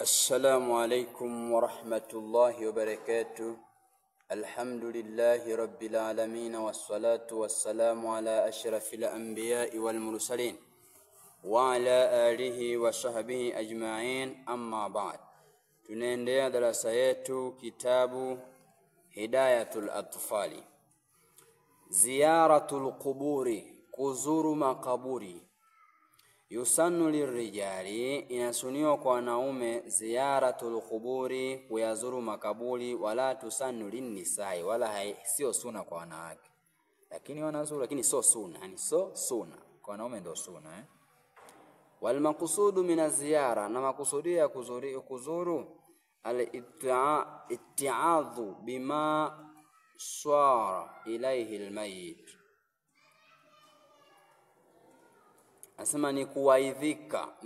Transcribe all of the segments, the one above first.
السلام عليكم ورحمة الله وبركاته. الحمد لله رب العالمين والصلاة والسلام على أشرف الأنبياء والمرسلين وعلى آله وصحبه أجمعين. أما بعد, tunaendelea darasa yetu kitabu Hidayatul Atfali. Ziyaratul quburi, kuzuru makaburi. Yusannu lirijali, inasuniwa kwa wanaume ziyaratul quburi, kuyazuru makaburi, wala tusannu linnisai, wala sio sunna kwa wanawake. Lakini wanazuru, lakini sio sunna, yani sio sunna. Kwa wanaume ndio sunna. Wal maqsudu min az-ziyara, na makusudia ya kuzuru al-itti'adhu bima swara ilayhi al-mayyit. Asema ni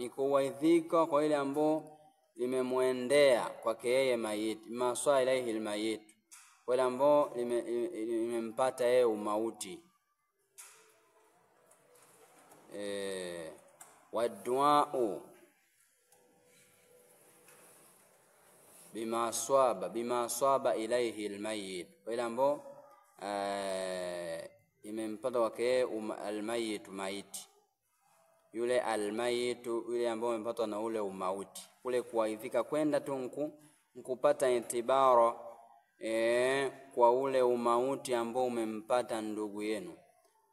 kuwaidhika kwa ile ambao limemuendea kwake yeye mayit, maswa ilayhi almayit, wale ambao limempata yeye umauti. Wadu'u bima swaba ilayhi almayit, wale ambao imempata kwake yeye almayit, maiti yule almayitu, yule ambao amepatwa na ule umauti. Kule kuwaidhika kwenda tu nkupata itibara kwa ule umauti ambao umempata ndugu yenu.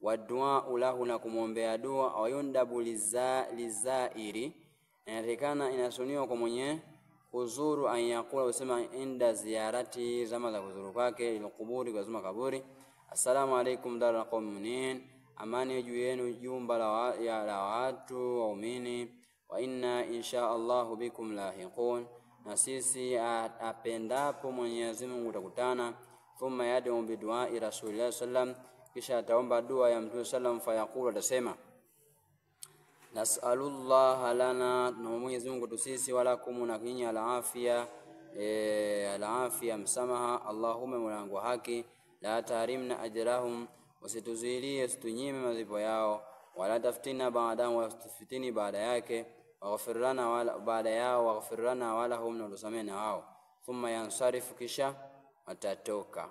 Wadua ulahu, na kumwombea dua. Ayundabu lizairi, inatakana inasuniwa kwa mwenye kuzuru anyakula usema inda ziyarati, zama za kuzuru kwake, ilquburi, kwa zama kaburi, assalamu alaikum darul qawmin, amani juu yenu jumba la watu waumini, wa inna insha Allahu bikum lahiqun, na sisi apendapo Mwenyezi Mungu utakutana. Thumma yad'u bi du'a'i Rasulillah sallam, kisha ataomba dua ya Mtume sallam. Fayaqulu, atasema nas'alullah lana, na Mwenyezi Mungu tusisi, walakum, na kinyi al-afia, msamaha. Allahumma, mulangu haki, la tarimna ajrahum, usituzilie, situnyime mazipo yao. Wala taftina baadahu, wasitufitini baada yake. Waghfir lana wala baada yao, waghfir lana wala hum, na tusamena wao. Thumma yansarifu, kisha watatoka.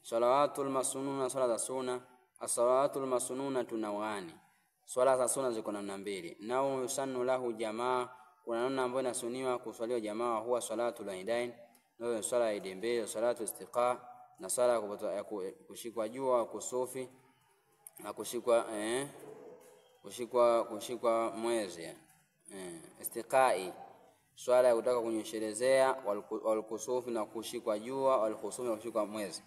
Salawatul masnuna, sala za sunna. As-salawatul masnuna tunawani, swala za sunna ziko namna mbili. Nao yusannu lahu jamaa, kuna namna ambayo inasuniwa kuswaliwa jamaa, huwa salatul idain, ndio swala ya idi mbili, salatu istiqa, na sala ya kushikwa jua, kusufi, na kushikwa mwezi, istiqai, swala ya kutaka kunyeshelezea, wal kusufi, na kushikwa jua, wal kusufi, na kushikwa mwezi.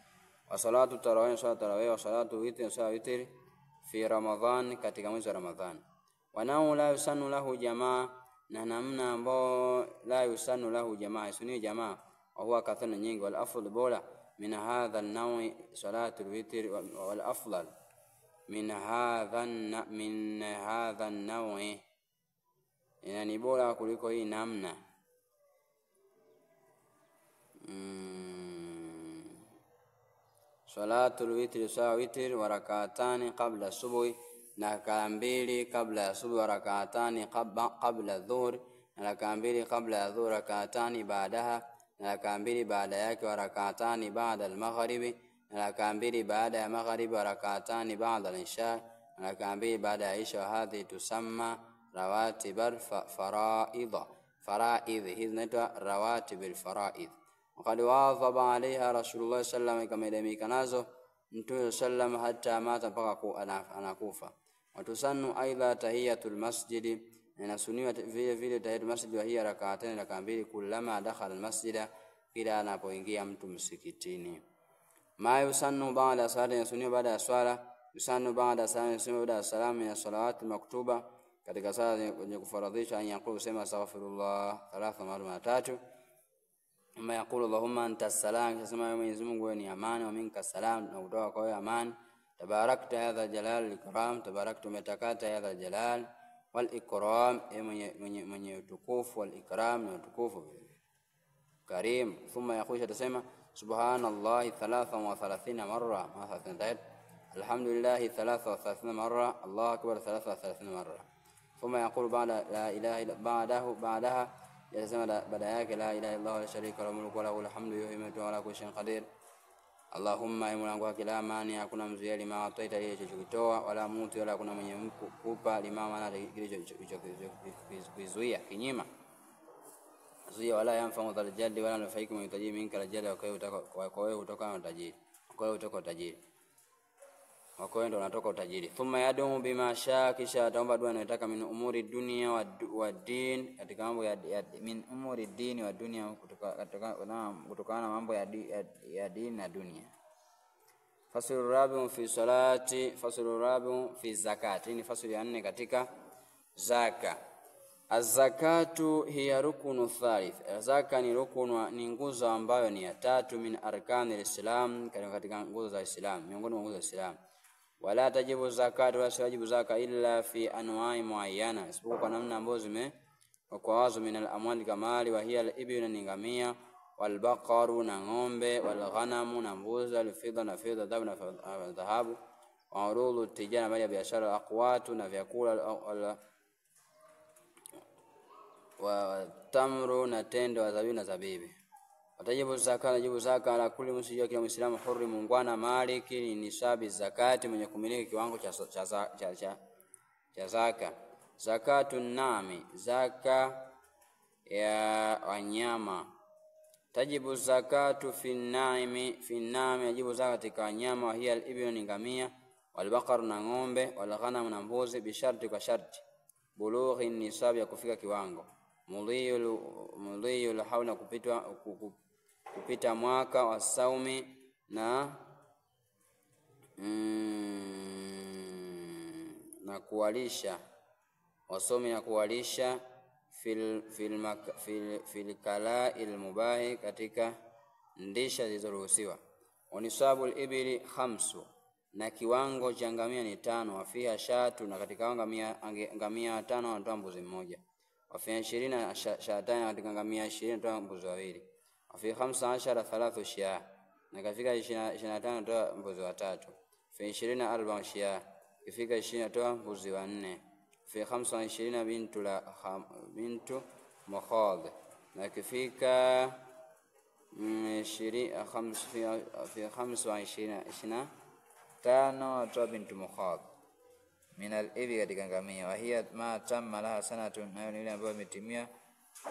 Wa salatu tarawih, swala tarawih. Wa salatu witr, swala witr fi Ramadhan, katika mwezi wa Ramadhan. Wanao la yusannu lahu jamaa, na namna ambao la yusannu lahu jamaa, isuni jamaa, wa huwa kathana nyingi. Wal afdal bora min hadha an-nawi salatu al-witr, wal afdal min hadha an-nawi, yani bora kuliko hii namna. Salatu al-witr, sawa witr, wa rak'atani qabla subuhi, na raka mbili kabla ya subuhi, wa rak'atani qabla dhuhr, na raka mbili kabla ya dhuhr, rak'atani baadaha, na raka mbili baada yake, wa rak'atani ba'da al-maghribi, na raka mbili baada ya maghribi, wa rak'atani ba'da al-isha, na raka mbili baada ya isha. Hadhi tusamma rawatib faraidh, hizi zinaitwa rawatib al-faraidh. Waqad wadhaba alaiha Rasulullah sallam, kama ilimika nazo Mtume sallam hata mata, mpaka anakufa. Watusannu aidha tahiyatul masjid, inasuniwa vile vile tahiyatul masjid, wa hiya rak'atayn, raka mbili, kullama dakhala al-masjida, kila anapoingia mtu msikitini. Ma yusannu ba'da salati, inasuniwa baada ya swala. Yusannu ba'da salati, inasuniwa baada ya salamu ya salawati maktuba, katika sala zenye kufaradhisha. An yaqulu, sema astaghfirullah 3 mara 3. Ama yaqulu Allahumma anta salam, kisema Mwenyezi Mungu wewe ni amani, wa minka salam, na kutoka kwa wewe amani. Tabarakta ya dha jalal wal ikram, tabarakta, umetakata, ya dha jalal wal ikram, mwenye utukufu, wal ikram, na utukufu karim. Thumma yaqulu, tasema subhanallahi 33 marra, ma 33, alhamdulillah 33 marra, Allahu akbar 33 marra. ثم يقول بعد لا إله إلا بعدها Yasema baada yake la ilaha illallah la sharika lahu mulku wa lahul hamdu yuhyi wa yumiitu wa ala kulli shay'in qadir. Allahumma ya Mola wangu kila mani hakuna mzuia lima ataita ile kilichokitoa wala mtu wala kuna mwenye kupa lima maana kilichokizuia kinyima zuia wala yamfa dhal jaddi wala nafaiku mhitaji minka la jaddi kwa wewe kutoka utajiri kwa wewe kutoka utajiri kwa wewe ndo unatoka utajiri. Thumma yadumu bima shaa, kisha ataomba dua anayotaka min umuri dunia wa din, katika mambo ya min umuri dini wa dunia, kutokana na mambo ya dini na dunia. Faslu rabi'un fi salati, faslu rabi'un fi zakati. Ni faslu ya 4 katika zaka. Az-zakatu hiya rukunu thalith. Zaka ni rukunu, ni nguzo ambayo ni ya 3 min arkanil islam, katika nguzo za Islam, miongoni mwa nguzo za Islam. Wala tajibu zakatu, wala wajibu zaka illa fi anwa'i muayyana, isipokuwa kwa namna ambazo kwa wazo min al-amwali kamali wa hiya al-ibnu na ngamia, wal baqaru na ng'ombe, wal ghanamu na mbuzi, wal fidda na fidda, dhahabu na dhahabu, wa urulu tijara mali ya biashara, aqwatu na vyakula, wa tamru na tende, wa zabibu na zabibi. Watajibu zaka, najibu zaka ala kulli muslimin, kila muislamu hurri muungwana maliki ni nisabi zakati, mwenye kumiliki kiwango cha zaka. Zakatun nami, zaka ya wanyama. Tajibu zakatu fi naimi, yajibu zaka katika wanyama, wa hiya al-ibnu ni ngamia, wal baqaru na ng'ombe, wal ghanamu na mbuzi, bi sharti kwa sharti bulughi nisabi ya kufika kiwango, mudhiyul haula kupita mwaka, wa saumi na kuwalisha, wasomi na kuwalisha fil kala'il mubahi, katika ndisha zilizoruhusiwa. Wanisabul ibili 5, na kiwango cha ngamia ni 5, wafia shatu, na katika ngamia 5 wanatoa mbuzi mmoja, wafia 20 shatani, katika ngamia 20 wanatoa mbuzi wawili, wafia 15 3 shia, na katika 25 wanatoa mbuzi watatu, wafia 20 4 shia, kifika 20 wanatoa mbuzi wanne, fi 25 bintu mukhadh, na kifika 25 watoa bintu mukhadh min al-ibi, katika ngamia. Wa hiya ma tamma laha sanatun, nayo ni ile ambayo imetimia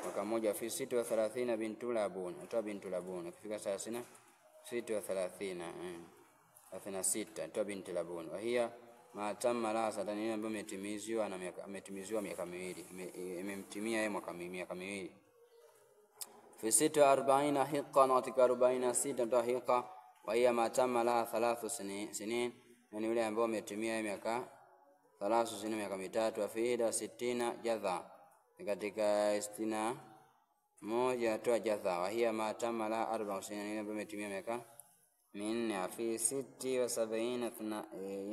mwaka mmoja. Fi 36 bintu labun, watoa bintu labun, kifika 36 watoa bintu labun. Wa hiya ma tamma laha sanatun, ile ambayo imetimiziwa miaka miwili, imemtimia yeye miaka miwili. Fi 46 hiqa, na katika 46 ndio hiqa. Wa hiya ma tamma laha 3 sinin, yani yule ambaye umetimia miaka 3 sinin, miaka mitatu. Fi 60 jadha, katika 61 toa jadha. Wa hiya ma tamma laha 4 sinin, yule ambaye umetimia miaka 4. Fi 76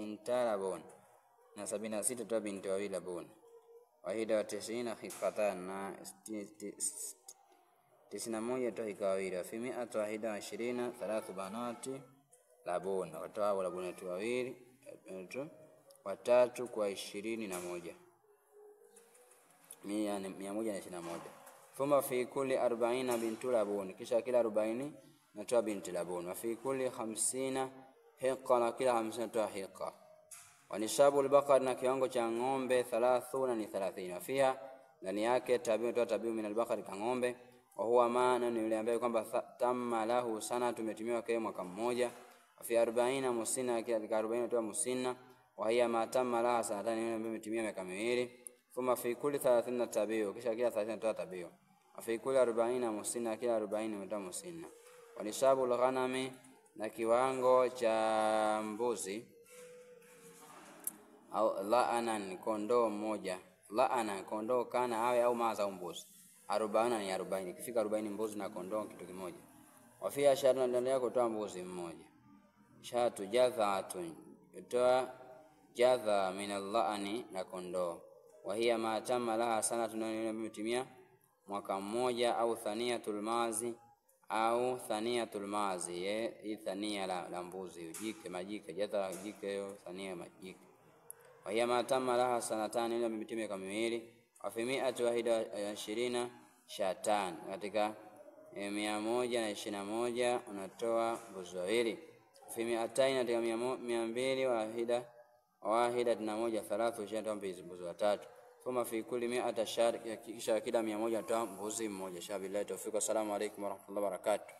intalabun, na 76 toa binti wawili labun. Wa hiya 90 hiqatan, na 91 toa hikawawili. Fi 120 3 banati labun, watoa walabunati wawili watatu kwa 21, 121. Thumma fi kulli 40 bintu labun, kisha kila 40 natoa binti labun. Wa fi kulli 50 hiqa, na kila 50 toa hiqa. Wa nisabu al-baqar, na kiwango cha ng'ombe 30 ni 30. Wa fiha, ndani yake tabiu toa tabiu min al-baqar, ka ng'ombe. Wa huwa maana ni yule ambaye kwamba tamma lahu sana, tumetimiwa kwa mwaka mmoja. Fi 40 musina, katika 40 toa musina. Wa hiya ma tamma laha sanatani, yule ambaye umetimia miaka miwili. Thumma fi kulli 30 tabiu, kisha kila 30 toa tabiu. Fi kulli 40 musina, kila 40 umetoa musina. Wa nisabu al-ghanami, na kiwango cha mbuzi au la'anan, kondoo mmoja, la'ana kondoo kana awe au maza mbuzi 40 ni 40, kifika 40 mbuzi na kondoo kitu kimoja. Wafia shatu, endelea kutoa mbuzi mmoja. Shatu jadhatun, kutoa jadha min al-la'ani, na kondoo. Wa hiya ma tamma laha sanatun, ile imetimia mwaka mmoja. Au thaniyatul mazi, au thaniyatul mazi, hii thania la mbuzi, jike majike, jadha jike hiyo, thania majike. Wa hiya ma tamma laha sanatani, ile imetimia miaka miwili. Wa fi 120 shatan. Katika 121 unatoa mbuzi wawili. Fi 200 katika 200 wahida na moja, 3 unatoa mbuzi watatu. Thumma fi kulli 100 shar, kisha kila 100 unatoa mbuzi mmoja. Shabillahi tawfik. Assalamu alaykum wa rahmatullahi wa barakatuh.